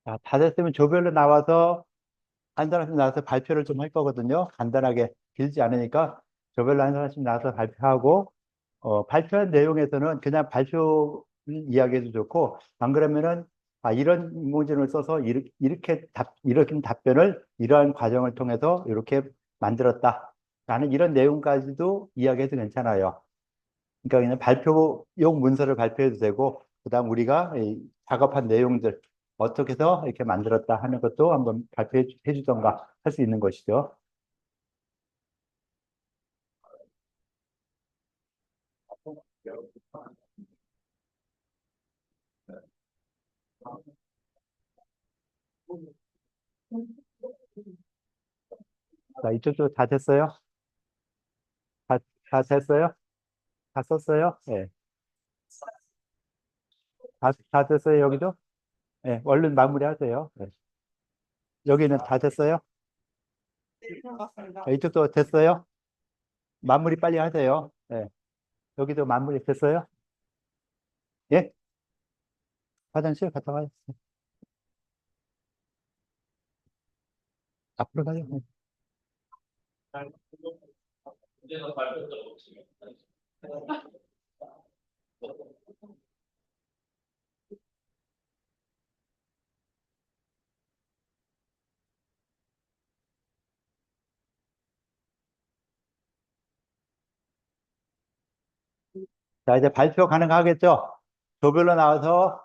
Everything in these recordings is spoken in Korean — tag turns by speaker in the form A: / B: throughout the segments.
A: 자, 다 됐으면 조별로 나와서 한 사람씩 나와서 발표를 좀 할 거거든요. 간단하게 길지 않으니까 조별로 한 사람씩 나와서 발표하고 발표한 내용에서는 그냥 발표 이야기해도 좋고 안 그러면은 이런 문제를 써서 이렇게 답변을 이러한 과정을 통해서 이렇게 만들었다. 라는 이런 내용까지도 이야기해도 괜찮아요. 그러니까 그냥 발표용 문서를 발표해도 되고, 그다음 우리가 이 작업한 내용들 어떻게 해서 이렇게 만들었다 하는 것도 한번 발표해 주던가 할 수 있는 것이죠. 자, 이쪽도 다 됐어요? 다, 다 됐어요? 다 썼어요? 네. 다 됐어요, 여기도? 네, 얼른 마무리하세요. 네. 여기는 다 됐어요? 이쪽도 됐어요? 마무리 빨리 하세요. 네. 여기도 마무리 됐어요? 예? 화장실 갔다 와요. 앞으로 가요. 네. 자, 이제 발표 가능하겠죠? 조별로 나와서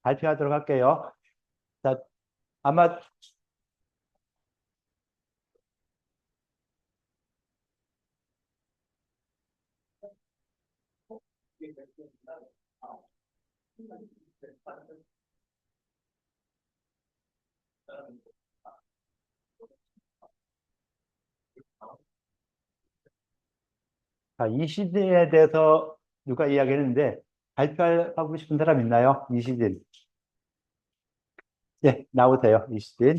A: 발표하도록 할게요. 자, 아마, 이 시즌에 대해서 누가 이야기했는데, 발표하고 싶은 사람 있나요? 이 시즌. 예, 나오세요. 이 시즌.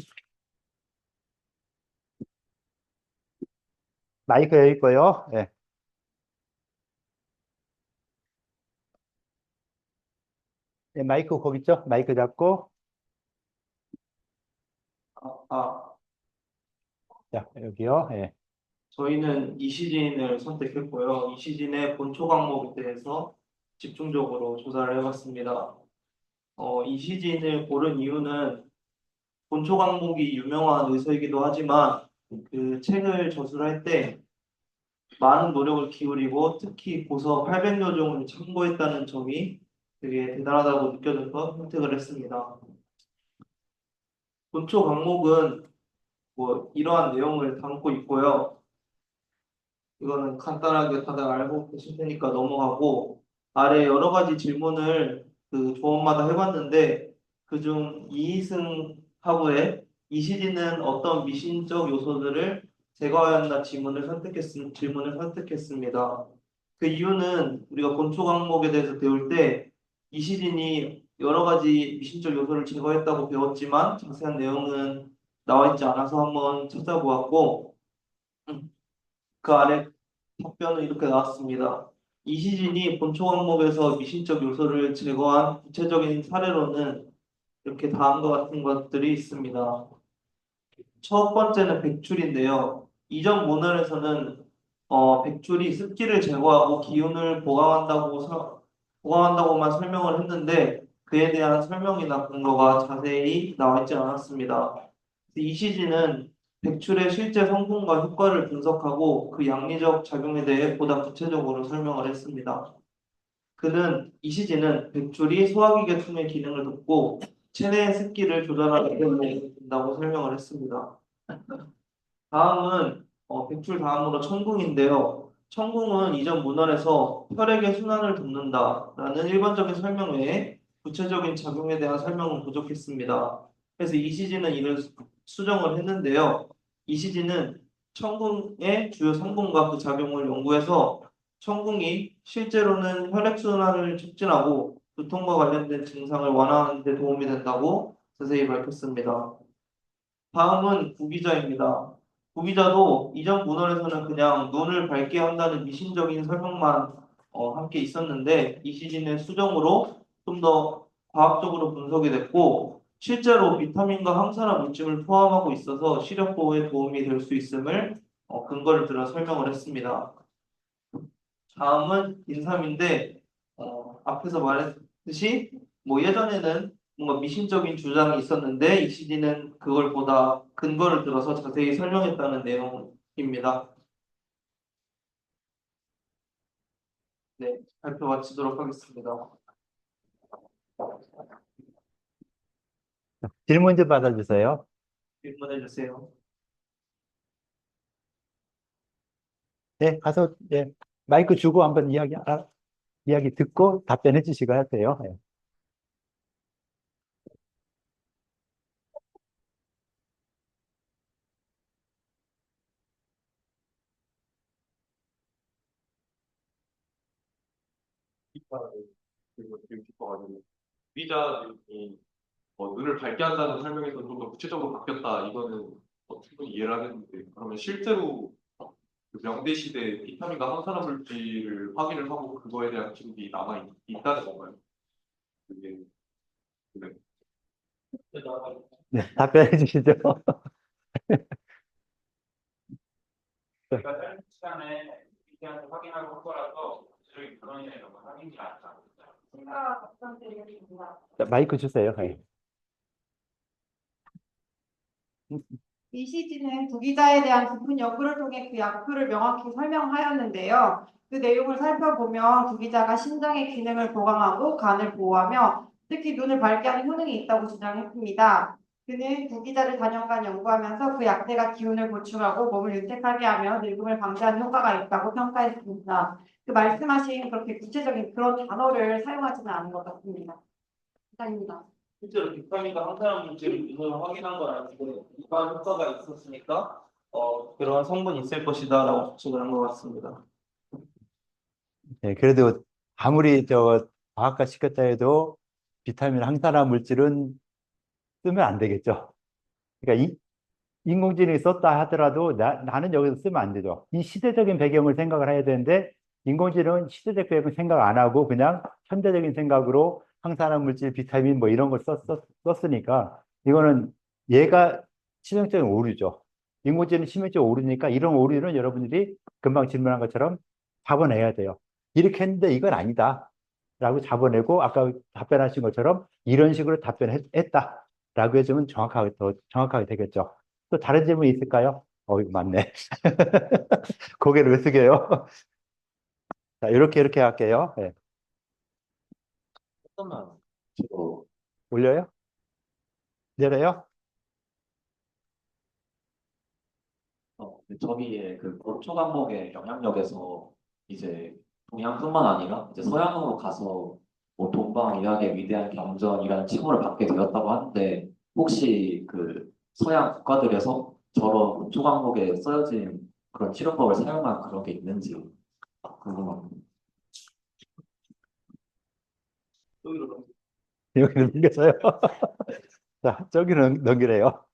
A: 마이크 여기 있고요. 예, 예, 마이크 거기 있죠? 마이크 잡고.
B: 아,
A: 자, 여기요. 예.
B: 저희는 이시진을 선택했고요. 이시진의 본초 과목에 대해서 집중적으로 조사를 해봤습니다. 이시진을 고른 이유는 본초 과목이 유명한 의서이기도 하지만 그 책을 저술할 때 많은 노력을 기울이고 특히 고서 800여 종을 참고했다는 점이 되게 대단하다고 느껴져서 선택을 했습니다. 본초 과목은 뭐 이러한 내용을 담고 있고요. 이거는 간단하게 다들 알고 계실 테니까 넘어가고 아래 여러 가지 질문을 그 조원마다 해봤는데 그중 이이승 하부에 이시진은 어떤 미신적 요소들을 제거하였나 질문을 선택했습니다. 그 이유는 우리가 본초 과목에 대해서 배울 때 이시진이 여러 가지 미신적 요소를 제거했다고 배웠지만 자세한 내용은 나와 있지 않아서 한번 찾아보았고 그 아래 답변은 이렇게 나왔습니다. 이시진이 본초 항목에서 미신적 요소를 제거한 구체적인 사례로는 이렇게 다음과 같은 것들이 있습니다. 첫 번째는 백출인데요. 이전 문헌에서는 백출이 습기를 제거하고 기운을 보강한다고만 설명을 했는데 그에 대한 설명이나 근거가 자세히 나와 있지 않았습니다. 이시진은 백출의 실제 성분과 효과를 분석하고 그 양리적 작용에 대해 보다 구체적으로 설명을 했습니다. 이시진은 백출이 소화기 계통의 기능을 돕고 체내의 습기를 조절하는 데 된다고 설명을 했습니다. 다음은 백출 다음으로 천궁인데요. 천궁은 이전 문헌에서 혈액의 순환을 돕는다라는 일반적인 설명 외에 구체적인 작용에 대한 설명은 부족했습니다. 그래서 이시진은 이를 수정을 했는데요. 이시진은 천궁의 주요 성분과 그 작용을 연구해서 천궁이 실제로는 혈액순환을 촉진하고 두통과 관련된 증상을 완화하는 데 도움이 된다고 자세히 밝혔습니다. 다음은 구기자입니다. 구기자도 이전 문헌에서는 그냥 눈을 밝게 한다는 미신적인 설명만 함께 있었는데 이 시즌은 수정으로 좀 더 과학적으로 분석이 됐고 실제로 비타민과 항산화 물질을 포함하고 있어서 시력 보호에 도움이 될 수 있음을 근거를 들어 설명을 했습니다. 다음은 인삼인데 앞에서 말했듯이 뭐 예전에는 뭔가 미신적인 주장이 있었는데 이 CD는 그걸 보다 근거를 들어서 자세히 설명했다는 내용입니다. 네, 발표 마치도록 하겠습니다.
A: 질문 좀 받아주세요.
B: 질문해 주세요.
A: 네, 가서, 네, 마이크 주고 한번 이야기 듣고 답변해 주시고 하세요. 네.
C: 그리고 드리고 싶어가지고 소비자들이 눈을 밝게 한다는 설명에서 좀 더 구체적으로 바뀌었다 이거는 충분히 이해를 하겠는데 그러면 실제로 그 명대 시대 비타민과 항산화 물질을 확인을 하고 그거에 대한 기록이 있다는 건가요? 그게 네.
A: 네, 답변해 주시죠.
D: 저희가 짧은 시간에 PPT한테 확인하고 한 거라서 저희 그런 게 너무 확인이 안 돼. 제가 답변드리겠습니다.
A: 자, 마이크 주세요. 네.
E: 이 시즌은 구기자에 대한 깊은 연구를 통해 그 약효를 명확히 설명하였는데요. 그 내용을 살펴보면 구기자가 심장의 기능을 보강하고 간을 보호하며 특히 눈을 밝게 하는 효능이 있다고 주장했습니다. 그는 구기자를 4년간 연구하면서 그 약재가 기운을 보충하고 몸을 윤택하게 하며 늙음을 방지하는 효과가 있다고 평가했습니다. 그 말씀하신 그렇게 구체적인 그런 단어를 사용하지는 않은 것 같습니다. 감사합니다.
B: 실제로 비타민과 항산화 물질을 눈으로 확인한 건 아니고 이러한 효과가 있었으니까 그러한 성분이 있을 것이다라고 추측을 한 것 같습니다.
A: 네, 그래도 아무리 과학과 시켰다 해도 비타민 항산화 물질은 쓰면 안 되겠죠. 그러니까 인공지능이 썼다 하더라도 나는 여기서 쓰면 안 되죠. 이 시대적인 배경을 생각을 해야 되는데 인공지능은 시대적 배경을 생각 안 하고 그냥 현대적인 생각으로 항산화 물질, 비타민 뭐 이런 걸 썼으니까 이거는 얘가 치명적인 오류죠. 인공지능 치명적 오류니까 이런 오류는 여러분들이 금방 질문한 것처럼 잡아내야 돼요. 이렇게 했는데 이건 아니다. 라고 잡아내고 아까 답변하신 것처럼 이런 식으로 답변했다. 라고 해주면 더 정확하게 되겠죠. 또 다른 질문 있을까요? 이거 맞네. 고개를 왜 숙여요? 자, 이렇게 할게요. 네.
F: 잠깐만. 저,
A: 올려요? 내려요?
F: 저기에 그 고초 강목의 영향력에서 이제 동양뿐만 아니라 이제 서양으로 가서 뭐 동방 이학의 위대한 경전이라는 칭호를 받게 되었다고 하는데 혹시 그 서양 국가들에서 저런 고초 강목에 쓰여진 그런 치료법을 사용한 그런 게 있는지 궁금합니다.
A: 여기를 넘겨서요? 자, 저기는 넘기래요.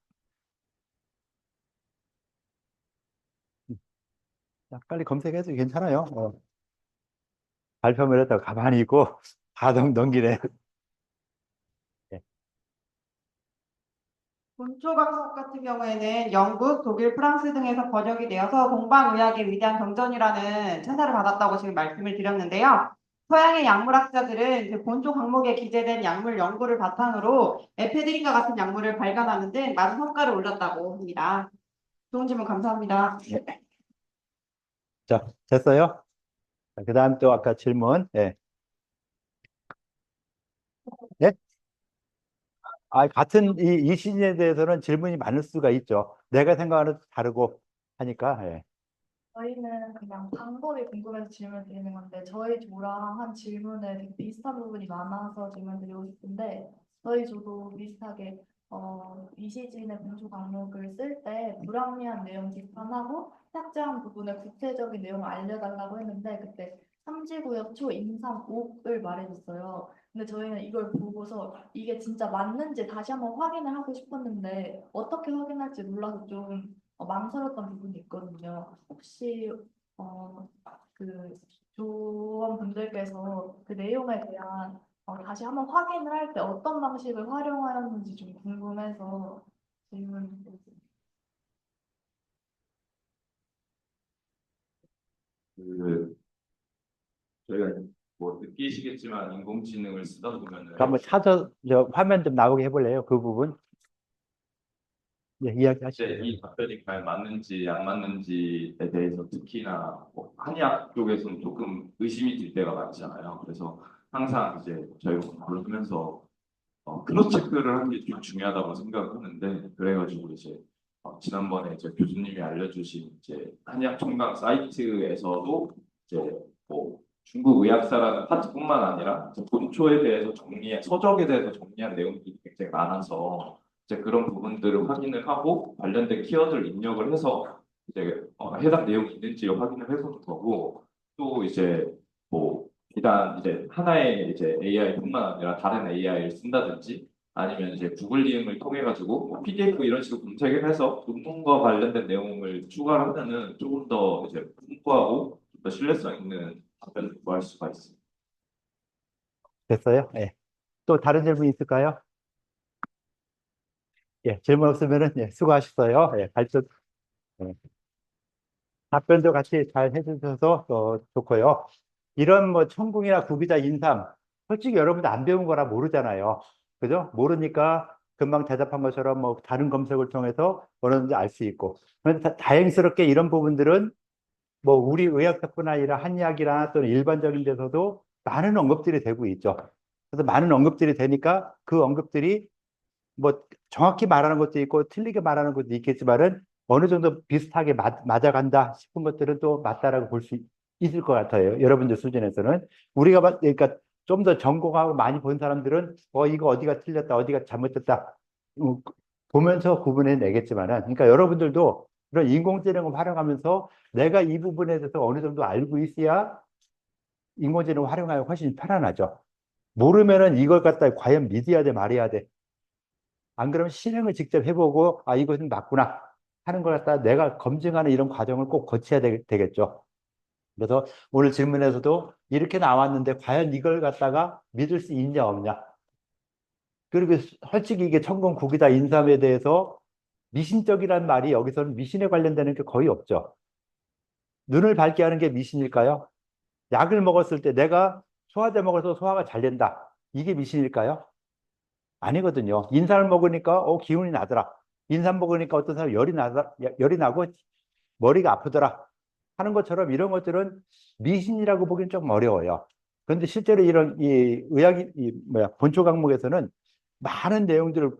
A: 자, 빨리 검색해도 괜찮아요. 발표를 했다가 가만히 있고 다 넘기네. 네.
E: 본초 강목 같은 경우에는 영국, 독일, 프랑스 등에서 번역이 되어서 동방의학의 위대한 경전이라는称사를 받았다고 지금 말씀을 드렸는데요. 서양의 약물학자들은 그 본초 강목에 기재된 약물 연구를 바탕으로 에페드린과 같은 약물을 발견하는 등 많은 성과를 올렸다고 합니다. 좋은 질문 감사합니다.
A: 자, 됐어요? 그 다음 또 아까 질문. 네. 네? 같은 이 시즌에 대해서는 질문이 많을 수가 있죠. 내가 생각하는 것도 다르고 하니까. 예.
G: 저희는 그냥 방법이 궁금해서 질문 드리는 건데 저희 조랑 한 질문에 되게 비슷한 부분이 많아서 질문 드리고 싶은데 저희 조도 비슷하게 이시진의 공조 과목을 쓸 때 불합리한 내용 비판하고 삭제한 부분의 구체적인 내용을 알려달라고 했는데 그때 삼지구역 초 임삼옥을 말해줬어요. 근데 저희는 이걸 보고서 이게 진짜 맞는지 다시 한번 확인을 하고 싶었는데 어떻게 확인할지 몰라서 좀 망설였던 부분이 있거든요. 혹시 그 조원분들께서 그 내용에 대한 다시 한번 확인을 할 때 어떤 방식을 활용하였는지 좀 궁금해서 질문드렸습니다.
C: 그 저희가 뭐 느끼시겠지만 인공지능을 쓰다 보면은
A: 한번 저 화면 좀 나오게 해볼래요? 그 부분? 예,
C: 이제
A: 이야기하시죠.
C: 이 답변이 과연 맞는지 안 맞는지에 대해서 특히나 뭐 한의학 쪽에서는 조금 의심이 들 때가 많잖아요. 그래서 항상 이제 저희가 공부를 하면서 크로스 체크를 하는 게 좀 중요하다고 생각하는데 그래가지고 이제 지난번에 이제 교수님이 알려주신 이제 한의학 총각 사이트에서도 이제 뭐 중국 의학사라는 파트뿐만 아니라 이제 본초에 대해서 정리한 서적에 대해서 정리한 내용들이 굉장히 많아서 이제 그런 부분들을 확인을 하고 관련된 키워드를 입력을 해서 이제 해당 내용이 있는지 확인을 해보는 거고 또 이제 뭐 비단 이제 하나의 이제 AI뿐만 아니라 다른 AI를 쓴다든지 아니면 이제 구글 리응을 통해 가지고 뭐 PDF 이런 식으로 검색을 해서 논문과 관련된 내용을 추가를 하면은 조금 더 이제 풍부하고 좀 더 신뢰성 있는 답변을 구할 수가 있습니다.
A: 됐어요? 예. 또 다른 질문 있을까요? 예, 질문 없으면은, 예, 수고하셨어요. 예, 예, 답변도 같이 잘 해주셔서 좋고요. 이런 뭐 천궁이나 구기자 인삼, 솔직히 여러분들 안 배운 거라 모르잖아요. 그죠? 모르니까 금방 대답한 것처럼 뭐 다른 검색을 통해서 어느 정도 알 수 있고. 그런데 다행스럽게 이런 부분들은 뭐 우리 의학사뿐 아니라 한의학이나 또는 일반적인 데서도 많은 언급들이 되고 있죠. 그래서 많은 언급들이 되니까 그 언급들이 뭐 정확히 말하는 것도 있고 틀리게 말하는 것도 있겠지만은 어느 정도 비슷하게 맞아간다 싶은 것들은 또 맞다라고 볼 수 있을 것 같아요. 여러분들 수준에서는 그러니까 좀 더 전공하고 많이 본 사람들은 이거 어디가 틀렸다 어디가 잘못됐다 음, 보면서 구분해 내겠지만은 그러니까 여러분들도 이런 인공지능을 활용하면서 내가 이 부분에 대해서 어느 정도 알고 있어야 인공지능을 활용하면 훨씬 편안하죠. 모르면은 이걸 갖다 과연 믿어야 돼 말해야 돼. 안 그러면 실행을 직접 해보고 이것은 맞구나 하는 걸 갖다 내가 검증하는 이런 과정을 꼭 거쳐야 되겠죠. 그래서 오늘 질문에서도 이렇게 나왔는데 과연 이걸 갖다가 믿을 수 있냐 없냐. 그리고 솔직히 이게 천공국이다 인삼에 대해서 미신적이란 말이 여기서는 미신에 관련되는 게 거의 없죠. 눈을 밝게 하는 게 미신일까요? 약을 먹었을 때 내가 소화제 먹어서 소화가 잘 된다. 이게 미신일까요? 아니거든요. 인삼을 먹으니까 기운이 나더라. 인삼 먹으니까 어떤 사람 열이 나고 머리가 아프더라 하는 것처럼 이런 것들은 미신이라고 보기는 좀 어려워요. 그런데 실제로 이런 이 의학이 본초 과목에서는 많은 내용들을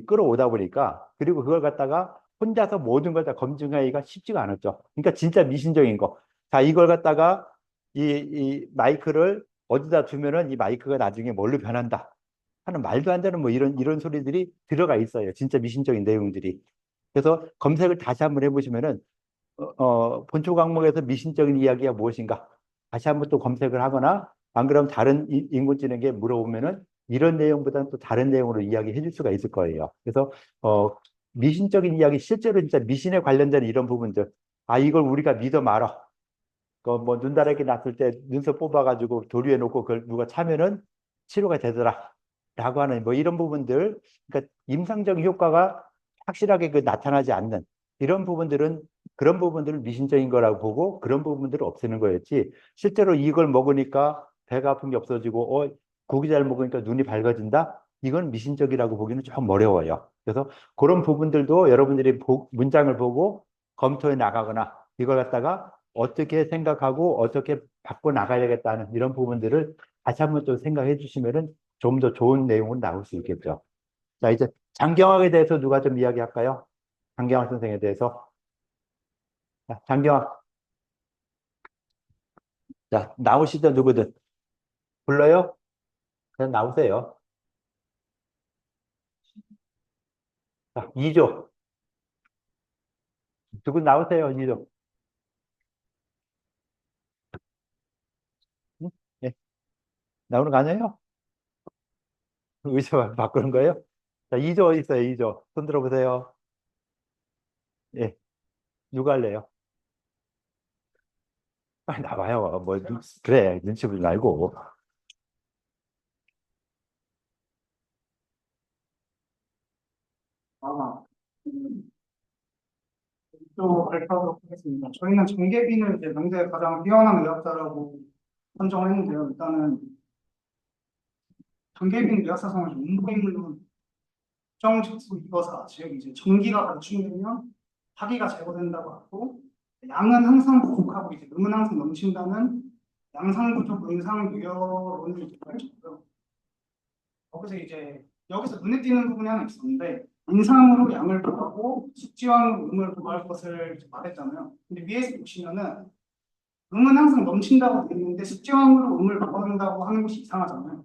A: 끌어오다 보니까 그리고 그걸 갖다가 혼자서 모든 걸 다 검증하기가 쉽지가 않았죠. 그러니까 진짜 미신적인 거. 자, 이걸 갖다가 이 마이크를 어디다 두면은 이 마이크가 나중에 뭘로 변한다 하는 말도 안 되는 뭐 이런 소리들이 들어가 있어요. 진짜 미신적인 내용들이. 그래서 검색을 다시 한번 해보시면은 본초 과목에서 미신적인 이야기가 무엇인가 다시 한번 또 검색을 하거나 안 그러면 다른 인공지능에게 물어보면은 이런 내용보다는 또 다른 내용으로 이야기해 줄 수가 있을 거예요. 그래서 미신적인 이야기 실제로 진짜 미신에 관련된 이런 부분들 이걸 우리가 믿어 말아. 뭐 눈다랗게 났을 때 눈썹 뽑아가지고 도류에 놓고 그걸 누가 차면은 치료가 되더라. 라고 하는 뭐 이런 부분들, 그러니까 임상적인 효과가 확실하게 나타나지 않는 이런 부분들은 그런 부분들을 미신적인 거라고 보고 그런 부분들을 없애는 거였지. 실제로 이걸 먹으니까 배가 아픈 게 없어지고, 고기 잘 먹으니까 눈이 밝아진다? 이건 미신적이라고 보기는 좀 어려워요. 그래서 그런 부분들도 여러분들이 문장을 보고 검토해 나가거나 이걸 갖다가 어떻게 생각하고 어떻게 바꿔 나가야겠다는 이런 부분들을 다시 한번 또 생각해 주시면은 좀 더 좋은 내용은 나올 수 있겠죠. 자, 이제 장경학에 대해서 누가 좀 이야기할까요? 장경학 선생에 대해서. 자, 장경학. 자, 나오시죠, 누구든. 불러요? 그냥 나오세요. 자, 2조. 누구 나오세요, 2조. 응? 예, 나오는 거 아니에요? 의사 바꾸는 거예요? 자, 2조 어디 있어요, 2조. 손 들어보세요. 예. 누가 할래요? 빨리 나와요. 그래. 눈치 보지 말고.
H: 아, 또 발표하도록 하겠습니다. 저희는 정계빈을 이제 명대의 가장 뛰어난 의학자라고 선정했는데요. 일단은 정계빈 의학사상을 운동인물로 정직수 이거사, 즉 이제 정기가 갖춘되면 파기가 제거된다고 하고, 양은 항상 부족하고 이제 음은 항상 넘친다는 양상부족 음상유혈론을 이제 펼쳤고요. 거기서 이제 여기서 눈에 띄는 부분이 하나 있었는데, 인상으로 양을 구하고 숙지왕으로 음을 구할 것을 이제 말했잖아요. 근데 위에서 보시면은 음은 항상 넘친다고 되어 있는데 숙지왕으로 음을 구한다고 하는 것이 이상하잖아요.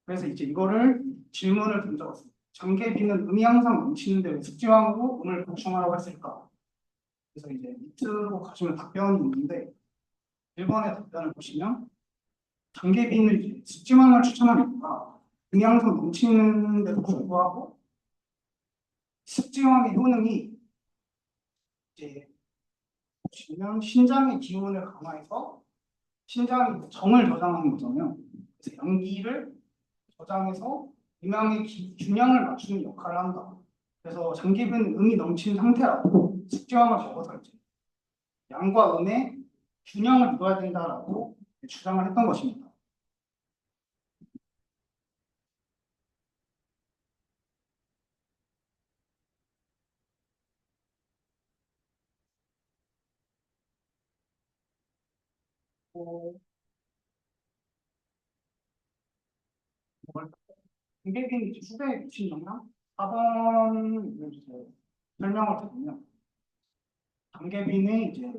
H: 그래서 이제 이거를 질문을 던져봤습니다. 정계비는 음이 항상 넘치는데 왜 숙지왕으로 음을 보충하라고 했을까? 그래서 이제 밑으로 가시면 답변이 있는데 1번의 답변을 보시면 정계비는 이제 숙지왕을 추천한 이유가 음이 항상 넘치는데도 불구하고 숙지왕의 효능이 이제 보시면 신장의 기운을 강화해서 신장이 정을 저장하는 거잖아요. 그래서 양기를 저장해서 음양의 균형을 맞추는 역할을 한다. 그래서 장기는 음이 넘치는 상태라고 숙지왕을 적어서 이제 양과 음의 균형을 이루어야 된다라고 주장을 했던 것입니다. 장계빈이 후대에 미친 영향? 4번을 이제 설명을 드리면 장계빈의 이제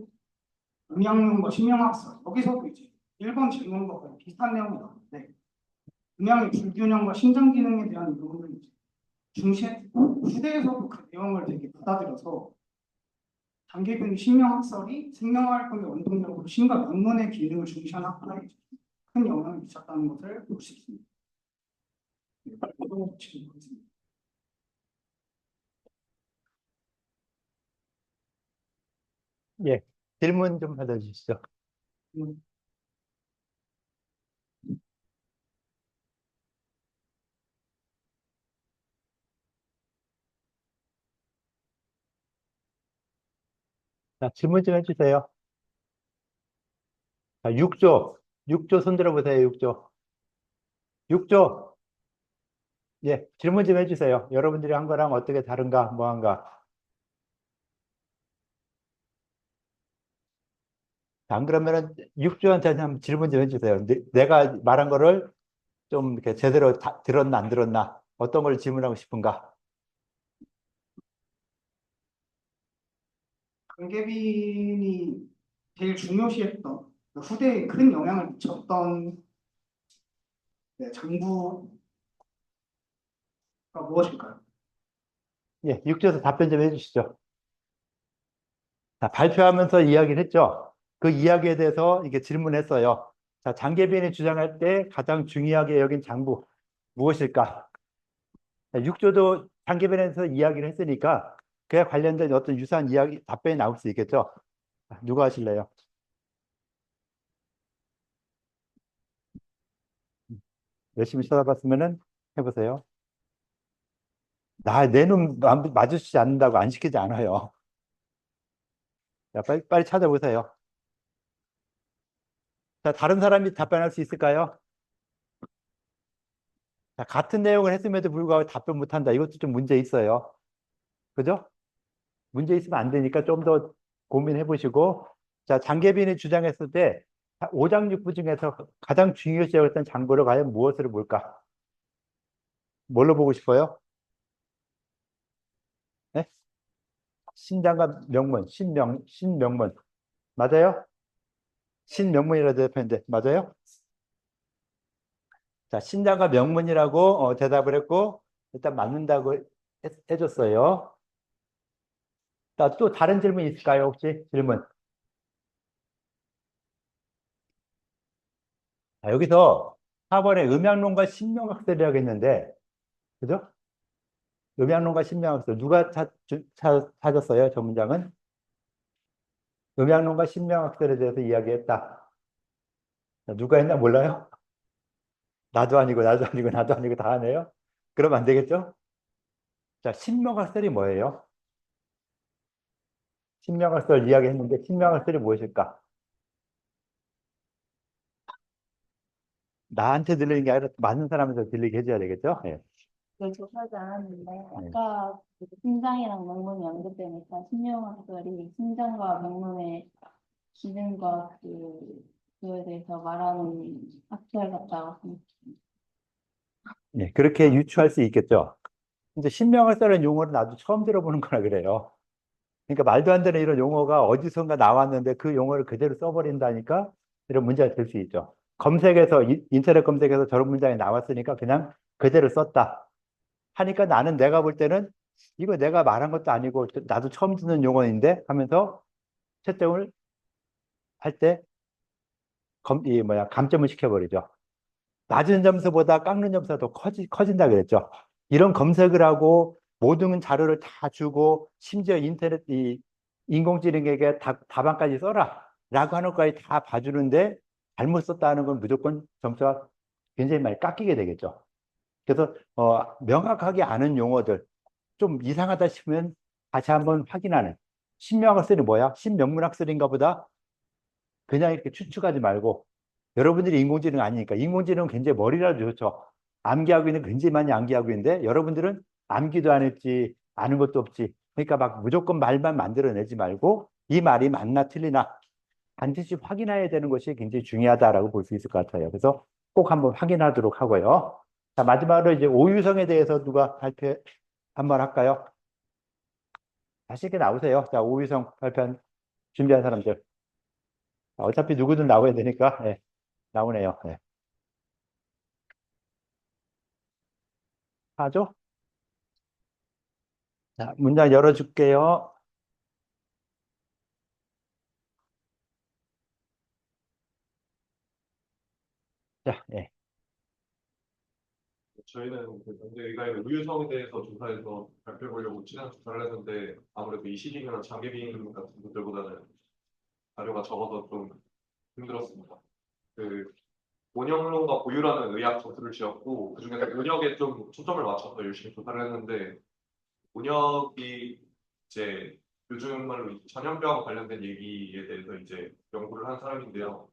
H: 음양론과 신명학설 여기서도 이제 1번 질문과 거의 비슷한 내용이 나오는데 음양의 불균형과 신장 기능에 대한 이론을 이제 중시했고 후대에서도 그 내용을 되게 받아들여서 장계빈의 신명학설이 생명활동의 원동력으로 신과 명문의 기능을 중시하는 학파에 큰 영향을 미쳤다는 것을 볼 수 있습니다. 네, 발표도 지금 보겠습니다.
A: 예. 질문 좀 받아주시죠.
H: 음,
A: 자, 질문 좀 해주세요. 자, 6조. 6조 손 들어보세요. 6조. 6조. 예. 질문 좀 해주세요. 여러분들이 한 거랑 어떻게 다른가, 뭐한가. 안 그러면은 6조한테 한번 질문 좀 해주세요. 내가 말한 거를 좀 이렇게 제대로 들었나, 안 들었나. 어떤 걸 질문하고 싶은가.
H: 장계빈이 제일 중요시했던 후대에 큰 영향을 미쳤던 장부가 무엇일까요?
A: 예. 6조에서 답변 좀 해주시죠. 자, 발표하면서 이야기를 했죠. 그 이야기에 대해서 이게 질문했어요. 자, 장계빈이 주장할 때 가장 중요하게 여긴 장부 무엇일까? 자, 6조도 장계빈에서 이야기를 했으니까 그에 관련된 어떤 유사한 이야기 답변이 나올 수 있겠죠. 자, 누가 하실래요? 열심히 쳐다봤으면은 해보세요. 내 눈 마주치지 않는다고 안 시키지 않아요. 자, 빨리 찾아보세요. 자, 다른 사람이 답변할 수 있을까요? 자, 같은 내용을 했음에도 불구하고 답변 못한다. 이것도 좀 문제 있어요. 그죠? 문제 있으면 안 되니까 좀 더 고민해 보시고. 자, 장계빈이 주장했을 때 오장육부 중에서 가장 중요시 여겼던 장부를 과연 무엇으로 볼까? 뭘로 보고 싶어요? 네? 신장과 명문, 신명문. 맞아요? 신명문이라고 대답했는데, 맞아요? 자, 신장과 명문이라고 대답을 했고, 일단 맞는다고 해줬어요. 자, 또 다른 질문 있을까요? 혹시 질문? 자, 여기서 4번에 음양론과 신명학설이라고 했는데, 그죠? 음양론과 신명학설. 누가 찾았어요? 저 문장은? 음양론과 신명학설에 대해서 이야기했다. 자, 누가 했나 몰라요? 나도 아니고, 나도 아니고, 나도 아니고 다 하네요. 그러면 안 되겠죠? 자, 신명학설이 뭐예요? 신명학설 이야기했는데, 신명학설이 무엇일까? 나한테 들리는 게 아니라 많은 사람한테 들리게 해줘야 되겠죠? 예.
I: 그걸 조사하지 않았는데
A: 네.
I: 아까 그 심장이랑 명문이 언급되니까 신명학설이 심장과 명문의 기능과 그거에 대해서 말하는 학설 같다고 생각합니다.
A: 예, 그렇게 유추할 수 있겠죠. 근데 신명학설은 용어를 나도 처음 들어보는 거라 그래요. 그러니까 말도 안 되는 이런 용어가 어디선가 나왔는데 그 용어를 그대로 써버린다니까 이런 문제가 될 수 있죠. 검색에서, 인터넷 검색에서 저런 문장이 나왔으니까 그냥 그대로 썼다 하니까 나는 내가 볼 때는 이거 내가 말한 것도 아니고 나도 처음 듣는 용어인데 하면서 채점을 할 때 감점을 시켜버리죠. 낮은 점수보다 깎는 점수가 더 커진다 그랬죠. 이런 검색을 하고 모든 자료를 다 주고 심지어 인터넷 인공지능에게 답안까지 써라 라고 하는 것까지 다 봐주는데 잘못 썼다는 건 무조건 점수가 굉장히 많이 깎이게 되겠죠. 그래서 명확하게 아는 용어들 좀 이상하다 싶으면 다시 한번 확인하는 신명학설이 뭐야? 신명문학설인가 보다 그냥 이렇게 추측하지 말고 여러분들이 인공지능 아니니까 인공지능은 굉장히 머리라도 좋죠. 암기하고 있는 굉장히 많이 암기하고 있는데 여러분들은 암기도 안 했지 아는 것도 없지. 그러니까 막 무조건 말만 만들어내지 말고 이 말이 맞나 틀리나 반드시 확인해야 되는 것이 굉장히 중요하다라고 볼 수 있을 것 같아요. 그래서 꼭 한번 확인하도록 하고요. 자, 마지막으로 이제 오유성에 대해서 누가 발표 한번 할까요? 다시 이렇게 나오세요. 자, 오유성 발표 준비한 사람들. 어차피 누구든 나와야 되니까 예, 나오네요. 예. 하죠? 자, 문장 열어줄게요. 자, 예.
C: 저희는 그 경제 의가의 우유성에 대해서 조사해서 발표해 보려고 친한 조사를 했는데 아무래도 이시딩이나 장계빈 같은 분들보다는 자료가 적어서 좀 힘들었습니다. 그 원형론과 고유라는 의학 저술을 지었고 그중에서 원역에 좀 초점을 맞춰서 열심히 조사를 했는데 원역이 이제 요즘 말로 이제 전염병 관련된 얘기에 대해서 이제 연구를 한 사람인데요.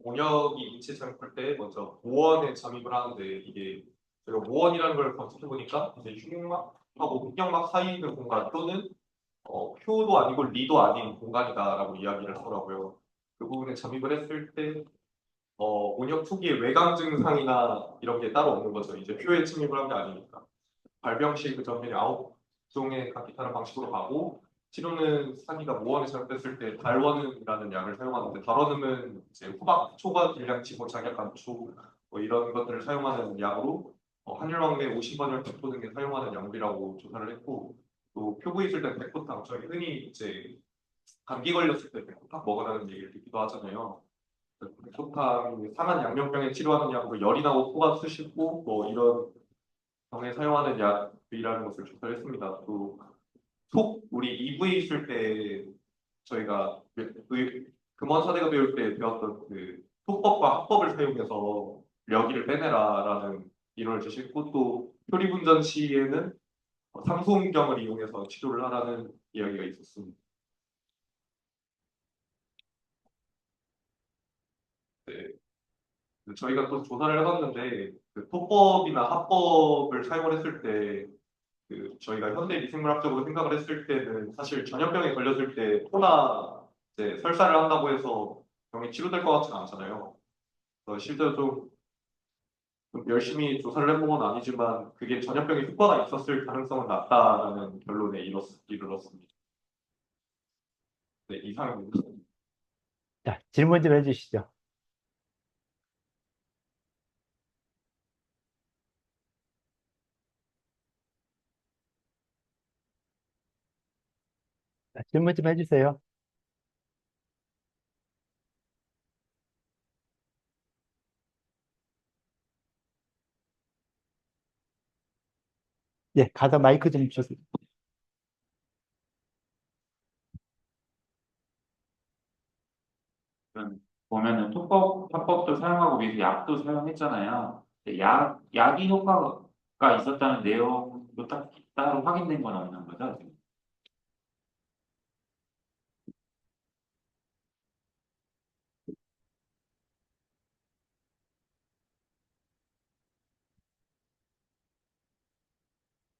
C: 원역이 인체 잠입할 때 먼저 모원에 잠입을 하는데 이게 제가 모원이라는 걸 검색해 보니까 이제 흉막하고 흑경막 사이 있는 공간 또는 표도 아니고 리도 아닌 공간이다라고 이야기를 하더라고요. 그 부분에 잠입을 했을 때 원역 초기에 외강 증상이나 이런 게 따로 없는 거죠. 이제 표에 침입을 한 게 아니니까. 발병 시 그 전면이 9종의 각기 다른 방식으로 가고 치료는 산이가 모원에 잘못됐을 때 달원음이라는 약을 사용하는데 달원음은 이제 초과 질량 치고 장약 감초 뭐 이런 것들을 사용하는 약으로 한율왕래 50번열 백포 등에 사용하는 약물이라고 조사를 했고 또 표부에 있을 때 백포탕 저희 흔히 이제 감기 걸렸을 때 백포탕 먹으라는 얘기를 듣기도 하잖아요. 백포탕 상한 양면병에 치료하는 약으로 열이 나고 코가 쑤시고 뭐 이런 병에 사용하는 약이라는 것을 조사를 했습니다. 또 우리 2부에 있을 때 저희가 금원사대가 배울 때 배웠던 그 톡법과 합법을 사용해서 려기를 빼내라라는 이론을 제시했고 또 표리분전 시에는 상소음경을 이용해서 치료를 하라는 이야기가 있었습니다. 네. 저희가 또 조사를 해봤는데 그 토법이나 합법을 사용을 했을 때 저희가 현대 미생물학적으로 생각을 했을 때는 사실 전염병에 걸렸을 때 코나 이제 설사를 한다고 해서 병이 치료될 것 같지는 않잖아요. 그래서 실제로 좀 열심히 조사를 해본 건 아니지만 그게 전염병에 효과가 있었을 가능성은 낮다라는 결론에 이르렀습니다. 네, 이상입니다.
A: 자, 질문 좀 해주시죠. 자, 질문 좀 해주세요. 예, 가서 마이크 좀 주세요.
D: 여기서 약도 사용했잖아요. 근데 약이 효과가 있었다는 내용도 따로 확인된 건 없는 거죠? 지금?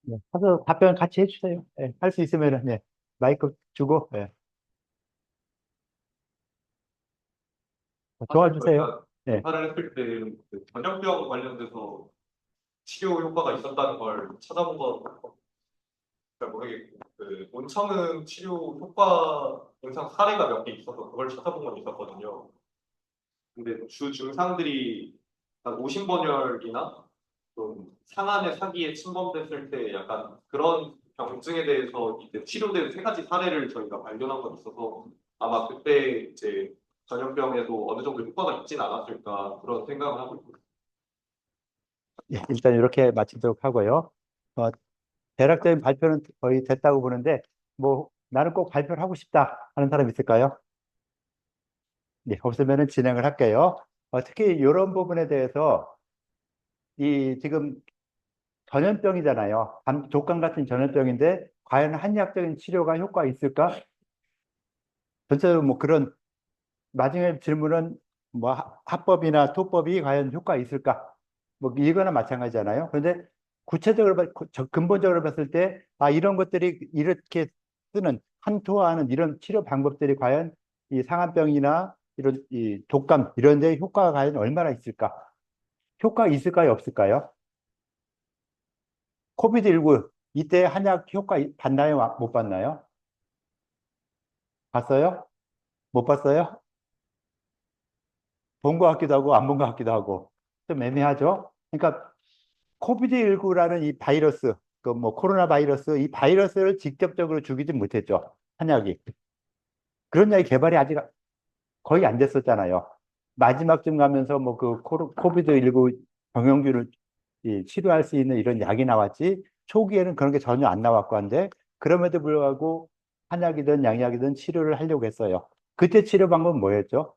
A: 네, 가서 답변 같이 해주세요. 예, 할 수 있으면은, 네, 마이크 주고, 예,
C: 사실
A: 도와주세요.
C: 저희가
A: 예.
C: 조사를 했을 때그 전염병 관련돼서 치료 효과가 있었다는 걸 찾아본 건 잘 모르겠고 그 온천은 치료 효과 영상 사례가 몇 개 있어서 그걸 찾아본 건 있었거든요. 근데 주 증상들이 한 오심번열이나 좀 상안의 사기에 침범됐을 때 약간 그런 병증에 대해서 이제 치료된 세 가지 사례를 저희가 발견한 건 있어서 아마 그때 이제 전염병에도 어느 정도 효과가 있진 않았을까 그런 생각을 하고 있습니다.
A: 예, 일단 이렇게 마치도록 하고요. 어, 대략적인 발표는 거의 됐다고 보는데, 뭐, 나는 꼭 발표를 하고 싶다 하는 사람 있을까요? 네, 없으면은 진행을 할게요. 특히 이런 부분에 대해서, 이 지금 전염병이잖아요. 독감 같은 전염병인데, 과연 한의학적인 치료가 효과가 있을까? 전체적으로 뭐 그런, 나중에 질문은 뭐 합법이나 토법이 과연 효과가 있을까? 뭐 이거나 마찬가지잖아요. 그런데 구체적으로, 근본적으로 봤을 때, 이런 것들이 이렇게 쓰는, 한토하는 이런 치료 방법들이 과연 이 상한병이나 이런 이 독감, 이런 데 효과가 과연 얼마나 있을까? 효과가 있을까요? 없을까요? 코비드19, 이때 한약 효과 봤나요? 못 봤나요? 봤어요? 못 봤어요? 본 것 같기도 하고, 안 본 것 같기도 하고. 좀 애매하죠? 그러니까, 코비드19라는 이 바이러스, 그 뭐 코로나 바이러스, 이 바이러스를 직접적으로 죽이지 못했죠. 한약이. 그런 약이 개발이 아직 거의 안 됐었잖아요. 마지막쯤 가면서 뭐 그 코비드19 병용균을 치료할 수 있는 이런 약이 나왔지, 초기에는 그런 게 전혀 안 나왔고 한데, 그럼에도 불구하고 한약이든 양약이든 치료를 하려고 했어요. 그때 치료 방법은 뭐였죠?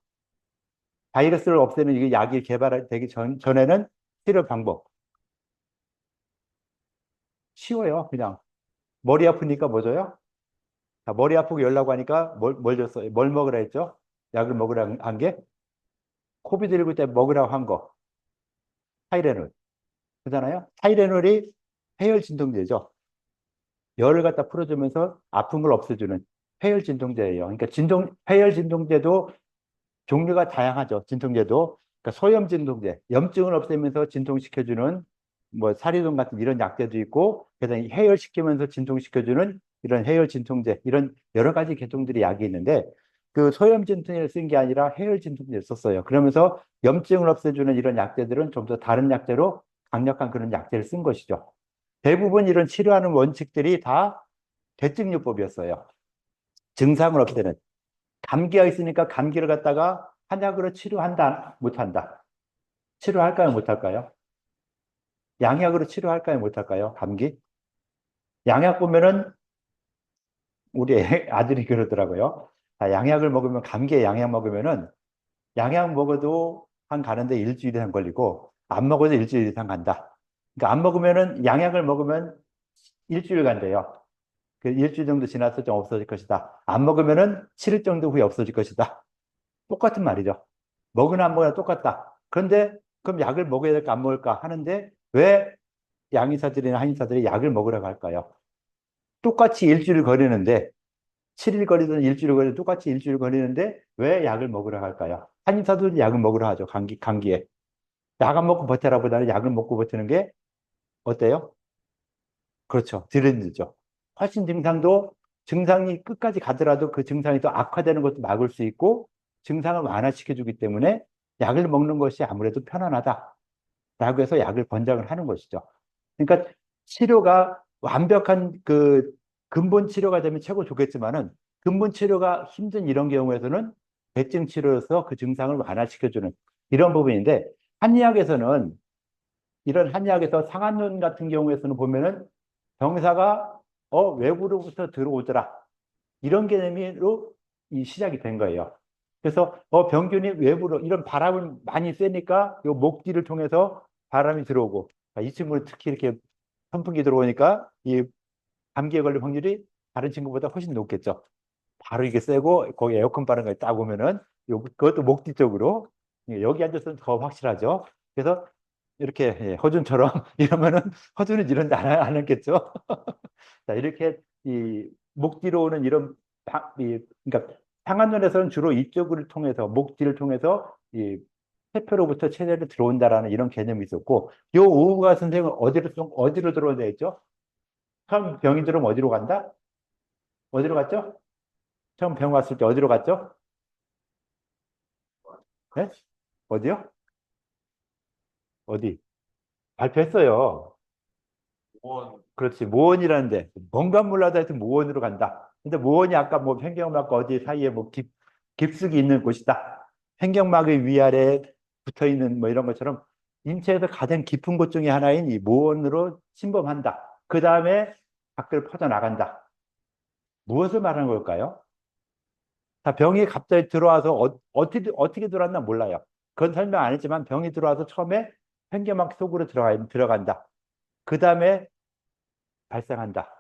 A: 바이러스를 없애는 이 약이 개발되기 전에는 치료 방법. 쉬워요, 그냥. 머리 아프니까 뭐 줘요? 자, 머리 아프고 열나고 하니까 뭘 줬어요? 뭘 먹으라 했죠? 약을 먹으라 한 게? 코비드19 때 먹으라고 한 거. 타이레놀. 그잖아요? 타이레놀이 해열 진통제죠. 열을 갖다 풀어주면서 아픈 걸 없애주는 해열 진통제예요. 그러니까 해열 진통제도 종류가 다양하죠. 진통제도. 그러니까 소염 진통제, 염증을 없애면서 진통시켜주는 뭐 사리돈 같은 이런 약제도 있고, 그다음에 해열시키면서 진통시켜주는 이런 해열 진통제, 이런 여러 가지 계통들이 약이 있는데, 그 소염 진통제를 쓴 게 아니라 해열 진통제를 썼어요. 그러면서 염증을 없애주는 이런 약제들은 좀 더 다른 약제로 강력한 그런 약제를 쓴 것이죠. 대부분 이런 치료하는 원칙들이 다 대증요법이었어요. 증상을 없애는. 감기가 있으니까 감기를 갖다가 한약으로 치료한다, 못한다. 치료할까요, 못할까요? 양약으로 치료할까요, 못할까요? 감기? 양약 보면은 우리 아들이 그러더라고요. 양약을 먹으면, 감기에 양약 먹으면은 양약 먹어도 한 가는데 일주일 이상 걸리고 안 먹어도 일주일 이상 간다. 그러니까 안 먹으면은, 양약을 먹으면 일주일 간대요. 그 일주일 정도 지나서 좀 없어질 것이다. 안 먹으면은 7일 정도 후에 없어질 것이다. 똑같은 말이죠. 먹으나 안 먹으나 똑같다. 그런데 그럼 약을 먹어야 될까 안 먹을까 하는데, 왜 양의사들이나 한의사들이 약을 먹으라고 할까요? 똑같이 일주일 거리는데, 7일 거리든 일주일 거리든 똑같이 일주일 거리는데 왜 약을 먹으라고 할까요? 한의사들도 약을 먹으라 하죠. 감기에. 약 안 먹고 버텨라 보다는 약을 먹고 버티는 게 어때요? 그렇죠. 덜 힘들죠. 훨씬 증상이 끝까지 가더라도 그 증상이 더 악화되는 것도 막을 수 있고, 증상을 완화시켜주기 때문에 약을 먹는 것이 아무래도 편안하다라고 해서 약을 권장을 하는 것이죠. 그러니까 치료가 완벽한 그 근본 치료가 되면 최고 좋겠지만은, 근본 치료가 힘든 이런 경우에서는 대증 치료로서 그 증상을 완화시켜주는 이런 부분인데, 한의학에서는, 이런 한의학에서 상한론 같은 경우에서는 보면은 병사가 외부로부터 들어오더라, 이런 개념으로 이 시작이 된 거예요. 그래서 병균이 외부로 이런 바람을 많이 쐬니까 요 목 뒤를 통해서 바람이 들어오고 이 친구는 특히 이렇게 선풍기 들어오니까 이 감기에 걸릴 확률이 다른 친구보다 훨씬 높겠죠. 바로 이게 쐬고 거기 에어컨 바람 까지 딱 오면은 그것도 목 뒤쪽으로 여기 앉아서는 더 확실하죠. 그래서 이렇게 허준처럼 이러면은 허준은 이런 데 안 했겠죠. 자, 이렇게 이 목 뒤로 오는 이런 그러니까 상한눈에서는 주로 이쪽을 통해서 목 뒤를 통해서 이 세포로부터 체내로 들어온다라는 이런 개념이 있었고, 요 오우가 선생은 어디로 들어온다 했죠? 처음 병이 들어오면 어디로 간다? 어디로 갔죠? 처음 병 왔을 때 어디로 갔죠? 네? 어디요? 어디? 발표했어요.
C: 원
A: 그렇지. 모원이라는데 뭔가 몰라도 하여튼 모원으로 간다. 근데 모원이 아까 뭐 횡격막과 어디 사이에 뭐 깊숙이 있는 곳이다. 횡격막의 위아래에 붙어 있는 뭐 이런 것처럼 인체에서 가장 깊은 곳 중에 하나인 이 모원으로 침범한다. 그 다음에 밖으로 퍼져나간다. 무엇을 말하는 걸까요? 자, 병이 갑자기 들어와서 어떻게 들어왔나 몰라요. 그건 설명 안 했지만 병이 들어와서 처음에 횡격막 속으로 들어간다. 그 다음에 발생한다.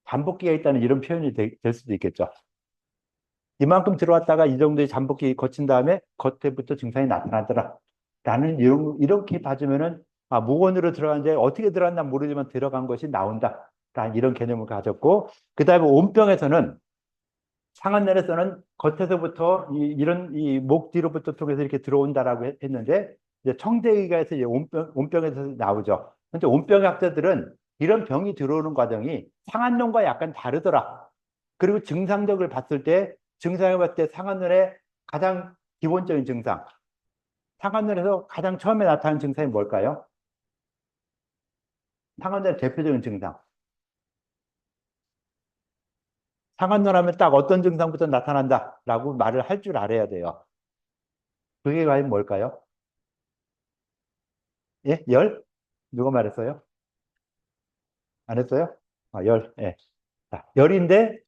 A: 잠복기가 있다는 이런 표현이 될 수도 있겠죠. 이만큼 들어왔다가 이 정도의 잠복기 거친 다음에 겉에부터 증상이 나타나더라. 라는 이렇게 봐주면은 무건으로 들어갔는데 어떻게 들어갔나 모르지만 들어간 것이 나온다. 라는 이런 개념을 가졌고, 그 다음에 온병에서는 상한ner에서는 겉에서부터 이 목 뒤로부터 통해서 이렇게 들어온다라고 했는데, 이제 청대의가에서 이제 온병에서 나오죠. 근데 온병 학자들은 이런 병이 들어오는 과정이 상한론과 약간 다르더라. 그리고 증상적을 봤을 때 증상을 봤을 때 상한눈의 가장 기본적인 증상, 상한눈에서 가장 처음에 나타나는 증상이 뭘까요? 상한눈의 대표적인 증상. 상한눈 하면 딱 어떤 증상부터 나타난다라고 말을 할 줄 알아야 돼요. 그게 과연 뭘까요? 예? 열? 누가 말했어요? 안 했어요? 열. 예. 자, 열인데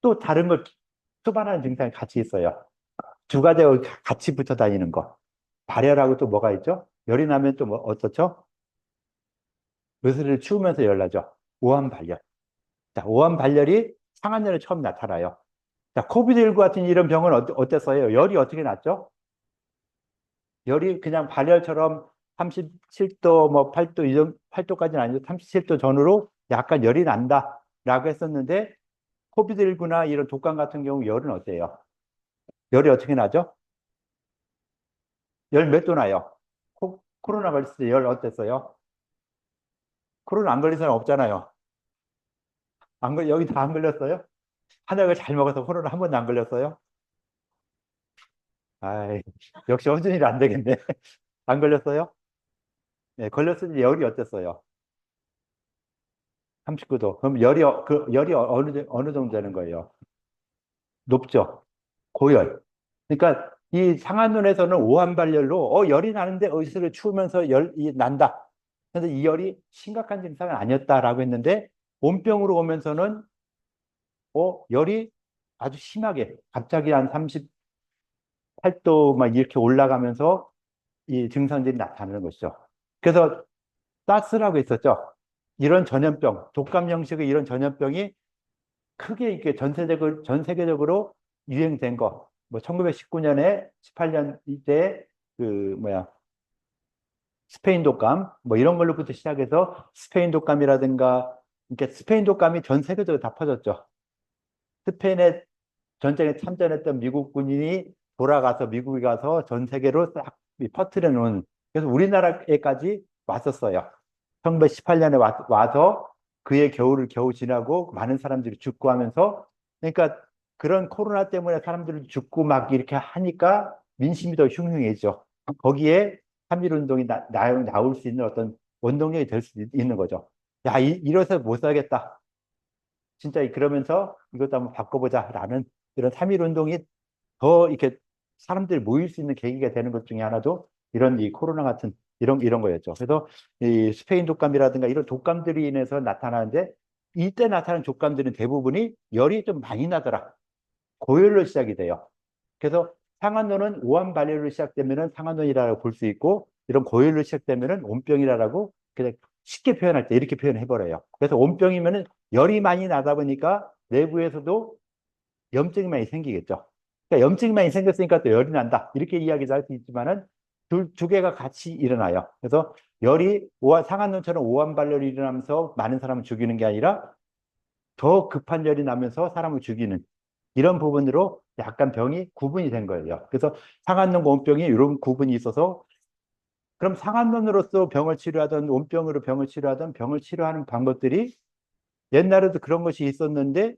A: 또 다른 걸 수반하는 증상이 같이 있어요. 두 가지가 같이 붙어 다니는 거. 발열하고 또 뭐가 있죠? 열이 나면 또 뭐 어떻죠? 의술을 치우면서 열 나죠. 오한 발열. 자, 오한 발열이 상한열에 처음 나타나요. 자, 코비드19 같은 이런 병은 어땠어요? 열이 어떻게 났죠? 열이 그냥 발열처럼 37도, 뭐 8도, 8도까지는 아니고 37도 전후로 약간 열이 난다라고 했었는데, 코비드19나 이런 독감 같은 경우 열은 어때요? 열이 어떻게 나죠? 열 몇 도 나요? 코로나 걸렸을 때 열 어땠어요? 코로나 안 걸린 사람 없잖아요. 여기 다 안 걸렸어요? 한약을 잘 먹어서 코로나 한 번도 안 걸렸어요? 아이, 역시 허준이는 안 되겠네. 안 걸렸어요? 네, 걸렸을 때 열이 어땠어요? 39도. 그럼 열이 어느 정도 되는 거예요? 높죠? 고열. 그러니까 이 상한눈에서는 오한발열로 열이 나는데 의술을 추우면서 열이 난다. 그런데 이 열이 심각한 증상은 아니었다라고 했는데 온병으로 오면서는 열이 아주 심하게 갑자기 한 38도 막 이렇게 올라가면서 이 증상들이 나타나는 것이죠. 그래서 사스라고 있었죠. 이런 전염병, 독감 형식의 이런 전염병이 크게 이렇게 전 세계적으로 유행된 거. 뭐 1919년에 18년 이때 그 스페인 독감 뭐 이런 걸로부터 시작해서 스페인 독감이라든가 이렇게 스페인 독감이 전 세계적으로 다 퍼졌죠. 스페인에 전쟁에 참전했던 미국 군인이 돌아가서 미국에 가서 전 세계로 싹 퍼뜨려 놓은, 그래서 우리나라에까지 왔었어요. 1918년에 와서 그의 겨울을 겨우 지나고 많은 사람들이 죽고 하면서, 그러니까 그런 코로나 때문에 사람들이 죽고 막 이렇게 하니까 민심이 더 흉흉해져. 거기에 3.1운동이 나올 수 있는 어떤 원동력이 될 수 있는 거죠. 야, 이래서 못 살겠다. 진짜 그러면서 이것도 한번 바꿔보자라는 이런 3.1운동이 더 이렇게 사람들이 모일 수 있는 계기가 되는 것 중에 하나도 이런 이 코로나 같은 이런 거였죠. 그래서 이 스페인 독감이라든가 이런 독감들이 인해서 나타나는데, 이때 나타나는 독감들은 대부분이 열이 좀 많이 나더라. 고열로 시작이 돼요. 그래서 상한론은 오한 발열로 시작되면은 상한론이라고 볼 수 있고, 이런 고열로 시작되면은 온병이라고 그냥 쉽게 표현할 때 이렇게 표현해버려요. 그래서 온병이면은 열이 많이 나다 보니까 내부에서도 염증이 많이 생기겠죠. 그러니까 염증이 많이 생겼으니까 또 열이 난다. 이렇게 이야기도 할 수 있지만은 두 개가 같이 일어나요. 그래서 열이 상한론처럼 오한 발열이 일어나면서 많은 사람을 죽이는 게 아니라 더 급한 열이 나면서 사람을 죽이는 이런 부분으로 약간 병이 구분이 된 거예요. 그래서 상한론, 온병이 이런 구분이 있어서 그럼 상한론으로서 병을 치료하든 온병으로 병을 치료하든 병을 치료하는 방법들이 옛날에도 그런 것이 있었는데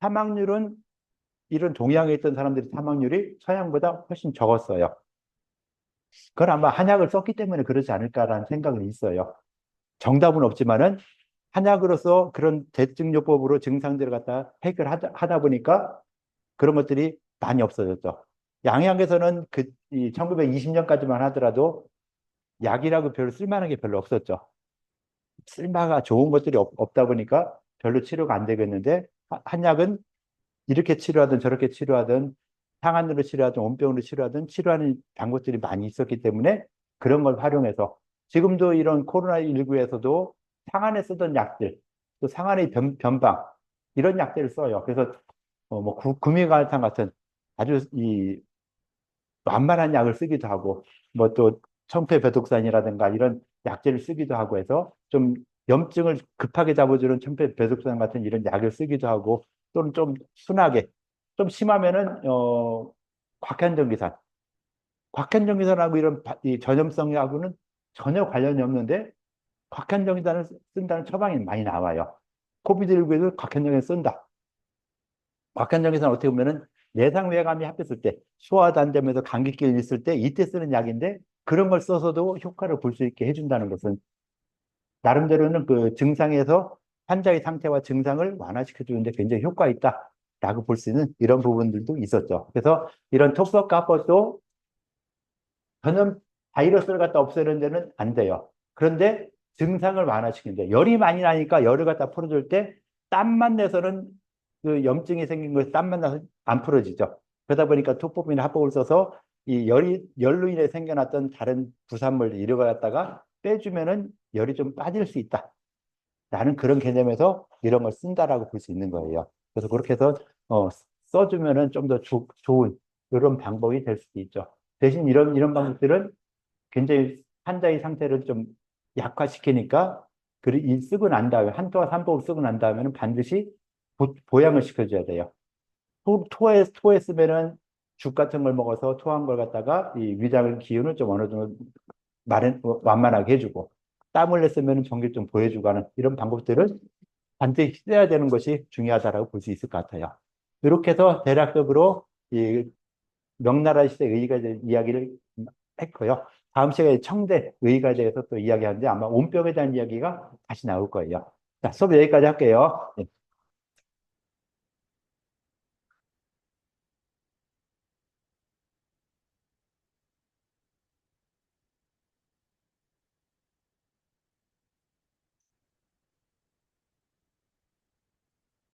A: 사망률은 이런 동양에 있던 사람들의 사망률이 서양보다 훨씬 적었어요. 그건 아마 한약을 썼기 때문에 그러지 않을까라는 생각은 있어요. 정답은 없지만은 한약으로서 그런 대증요법으로 증상들을 갖다 해결하다 보니까 그런 것들이 많이 없어졌죠. 양양에서는 이 1920년까지만 하더라도 약이라고 별로 쓸만한 게 별로 없었죠. 쓸마가 좋은 것들이 없다 보니까 별로 치료가 안 되겠는데 한약은 이렇게 치료하든 저렇게 치료하든 상한으로 치료하든 온병으로 치료하든 치료하는 방법들이 많이 있었기 때문에 그런 걸 활용해서 지금도 이런 코로나19에서도 상한에 쓰던 약들, 또 상한의 변방 이런 약들을 써요. 그래서 뭐 구미갈탄 같은 아주 이 완만한 약을 쓰기도 하고 뭐 또 청패배독산이라든가 이런 약제를 쓰기도 하고 해서 좀 염증을 급하게 잡아주는 청패배독산 같은 이런 약을 쓰기도 하고 또는 좀 순하게 좀 심하면은 곽현정기산 곽현정기산하고 이런 이 전염성하고는 전혀 관련이 없는데 곽현정기산을 쓴다는 처방이 많이 나와요. 코비드19에도 곽현정기산 쓴다. 곽현정기산 어떻게 보면은 내상외감이 합했을 때 소화도 안 되면서 감기기운이 있을 때 이때 쓰는 약인데 그런 걸 써서도 효과를 볼 수 있게 해준다는 것은 나름대로는 그 증상에서 환자의 상태와 증상을 완화시켜 주는데 굉장히 효과 있다라고 볼 수 있는 이런 부분들도 있었죠. 그래서 이런 톡버카퍼도 전염 바이러스를 갖다 없애는 데는 안 돼요. 그런데 증상을 완화시키는데 열이 많이 나니까 열을 갖다 풀어줄 때 땀만 내서는 그 염증이 생긴 거에서 땀만 나서 안 풀어지죠. 그러다 보니까 토법이나 합법을 써서 이 열로 인해 생겨났던 다른 부산물 이런 걸 갖다가 빼주면은 열이 좀 빠질 수 있다. 라는 그런 개념에서 이런 걸 쓴다라고 볼 수 있는 거예요. 그래서 그렇게 해서 써주면은 좀 더 좋은 이런 방법이 될 수도 있죠. 대신 이런 방법들은 굉장히 환자의 상태를 좀 약화시키니까 이 쓰고 난 다음에 한토와 삼복을 쓰고 난 다음에는 반드시 보양을 시켜줘야 돼요. 토에 쓰면은 죽 같은 걸 먹어서 토한 걸 갖다가 이 위장 기운을 좀 어느 정도 완만하게 해주고 땀 흘렸으면 전기 좀 보여주고 하는 이런 방법들을 반드시 써야 되는 것이 중요하다고 볼 수 있을 것 같아요. 이렇게 해서 대략적으로 이 명나라 시대 의의에 대한 이야기를 했고요. 다음 시간에 청대 의의에 대해서 또 이야기하는데 아마 온병에 대한 이야기가 다시 나올 거예요. 자, 수업 여기까지 할게요. 네.